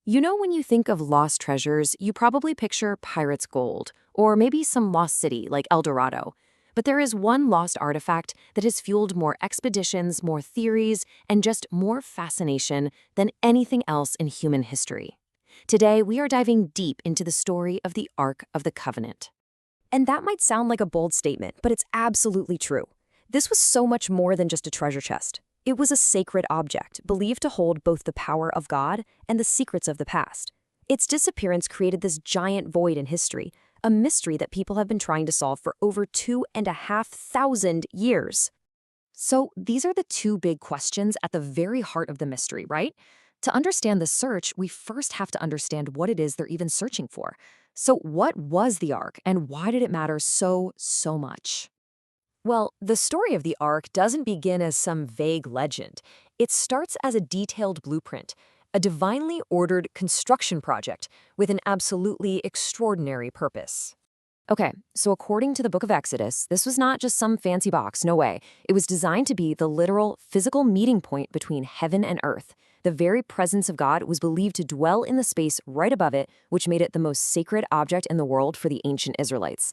You know, when you think of lost treasures, you probably picture pirates' gold, or maybe some lost city like El Dorado. But there is one lost artifact that has fueled more expeditions, more theories, and just more fascination than anything else in human history. Today, we are diving deep into the story of the Ark of the Covenant. And that might sound like a bold statement, but it's absolutely true. This was so much more than just a treasure chest. It was a sacred object, believed to hold both the power of God and the secrets of the past. Its disappearance created this giant void in history, a mystery that people have been trying to solve for over 2,500 years. So these are the two big questions at the very heart of the mystery, right? To understand the search, we first have to understand what it is they're even searching for. So what was the Ark, and why did it matter so much? Well, the story of the Ark doesn't begin as some vague legend. It starts as a detailed blueprint, a divinely ordered construction project with an absolutely extraordinary purpose. Okay, so according to the book of Exodus, this was not just some fancy box, no way. It was designed to be the literal, physical meeting point between heaven and earth. The very presence of God was believed to dwell in the space right above it, which made it the most sacred object in the world for the ancient Israelites.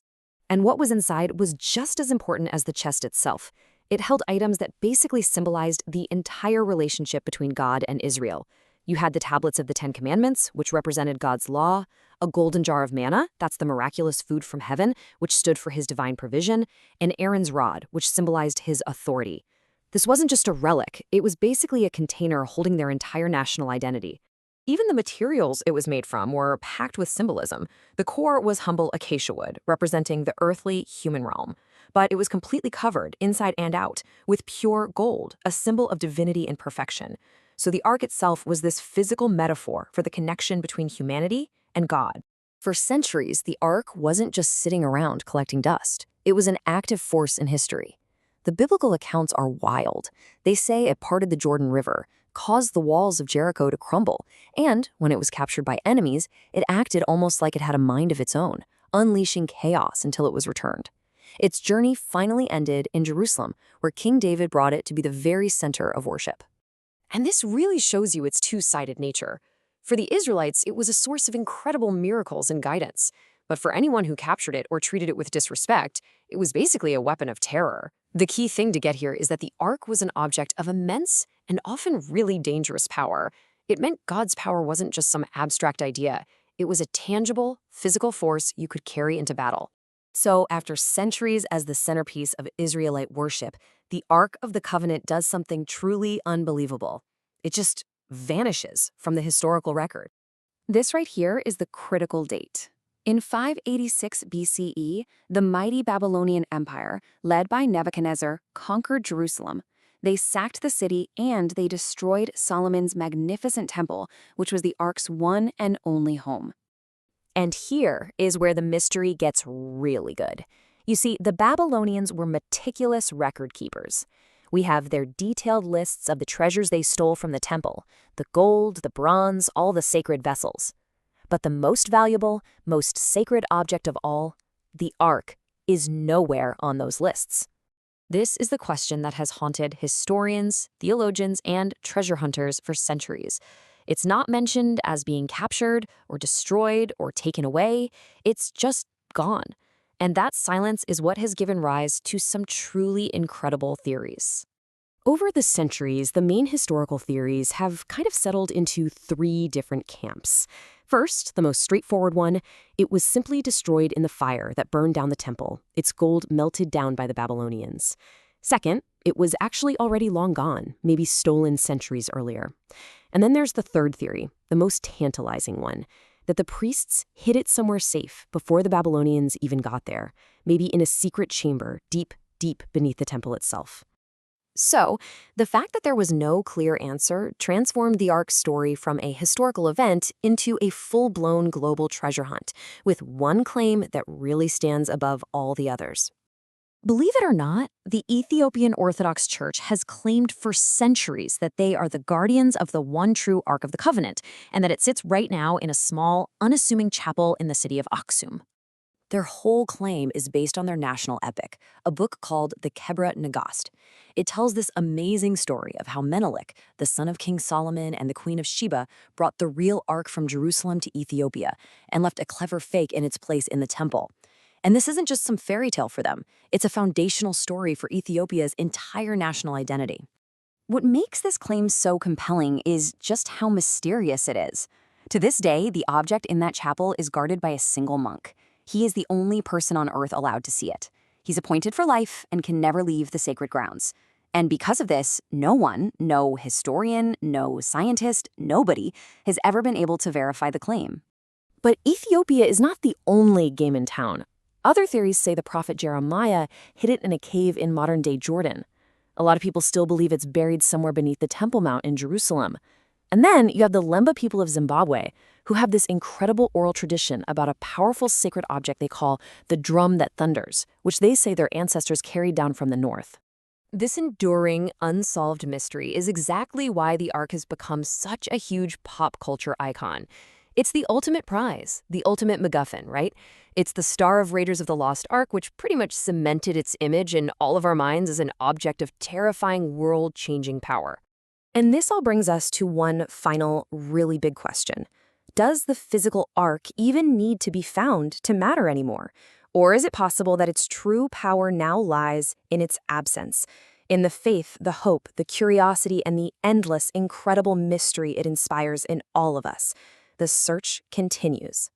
And what was inside was just as important as the chest itself. It held items that basically symbolized the entire relationship between God and Israel. You had the tablets of the Ten Commandments, which represented God's law, a golden jar of manna, that's the miraculous food from heaven, which stood for his divine provision, and Aaron's rod, which symbolized his authority. This wasn't just a relic, it was basically a container holding their entire national identity. Even the materials it was made from were packed with symbolism. The core was humble acacia wood, representing the earthly human realm. But it was completely covered, inside and out, with pure gold, a symbol of divinity and perfection. So the ark itself was this physical metaphor for the connection between humanity and God. For centuries, the ark wasn't just sitting around collecting dust. It was an active force in history. The biblical accounts are wild. They say it parted the Jordan River, caused the walls of Jericho to crumble, and, when it was captured by enemies, it acted almost like it had a mind of its own, unleashing chaos until it was returned. Its journey finally ended in Jerusalem, where King David brought it to be the very center of worship. And this really shows you its two-sided nature. For the Israelites, it was a source of incredible miracles and guidance. But for anyone who captured it or treated it with disrespect, it was basically a weapon of terror. The key thing to get here is that the ark was an object of immense and often really dangerous power. It meant God's power wasn't just some abstract idea. It was a tangible, physical force you could carry into battle. So, after centuries as the centerpiece of Israelite worship, the Ark of the Covenant does something truly unbelievable. It just vanishes from the historical record. This right here is the critical date. In 586 BCE, the mighty Babylonian Empire, led by Nebuchadnezzar, conquered Jerusalem. They sacked the city and they destroyed Solomon's magnificent temple, which was the Ark's one and only home. And here is where the mystery gets really good. You see, the Babylonians were meticulous record keepers. We have their detailed lists of the treasures they stole from the temple, the gold, the bronze, all the sacred vessels. But the most valuable, most sacred object of all, the Ark, is nowhere on those lists. This is the question that has haunted historians, theologians, and treasure hunters for centuries. It's not mentioned as being captured or destroyed or taken away. It's just gone. And that silence is what has given rise to some truly incredible theories. Over the centuries, the main historical theories have kind of settled into three different camps. First, the most straightforward one, it was simply destroyed in the fire that burned down the temple, its gold melted down by the Babylonians. Second, it was actually already long gone, maybe stolen centuries earlier. And then there's the third theory, the most tantalizing one, that the priests hid it somewhere safe before the Babylonians even got there, maybe in a secret chamber deep beneath the temple itself. So, the fact that there was no clear answer transformed the Ark's story from a historical event into a full-blown global treasure hunt, with one claim that really stands above all the others. Believe it or not, the Ethiopian Orthodox Church has claimed for centuries that they are the guardians of the one true Ark of the Covenant, and that it sits right now in a small, unassuming chapel in the city of Aksum. Their whole claim is based on their national epic, a book called the Kebra Nagast. It tells this amazing story of how Menelik, the son of King Solomon and the Queen of Sheba, brought the real ark from Jerusalem to Ethiopia and left a clever fake in its place in the temple. And this isn't just some fairy tale for them, it's a foundational story for Ethiopia's entire national identity. What makes this claim so compelling is just how mysterious it is. To this day, the object in that chapel is guarded by a single monk. He is the only person on earth allowed to see it. He's appointed for life and can never leave the sacred grounds. And because of this, no one, no historian, no scientist, nobody, has ever been able to verify the claim. But Ethiopia is not the only game in town. Other theories say the prophet Jeremiah hid it in a cave in modern-day Jordan. A lot of people still believe it's buried somewhere beneath the Temple Mount in Jerusalem. And then you have the Lemba people of Zimbabwe, who have this incredible oral tradition about a powerful sacred object they call the drum that thunders, which they say their ancestors carried down from the north. This enduring, unsolved mystery is exactly why the Ark has become such a huge pop culture icon. It's the ultimate prize, the ultimate MacGuffin, right? It's the star of Raiders of the Lost Ark, which pretty much cemented its image in all of our minds as an object of terrifying, world-changing power. And this all brings us to one final, really big question. Does the physical Ark even need to be found to matter anymore? Or is it possible that its true power now lies in its absence, in the faith, the hope, the curiosity, and the endless, incredible mystery it inspires in all of us? The search continues.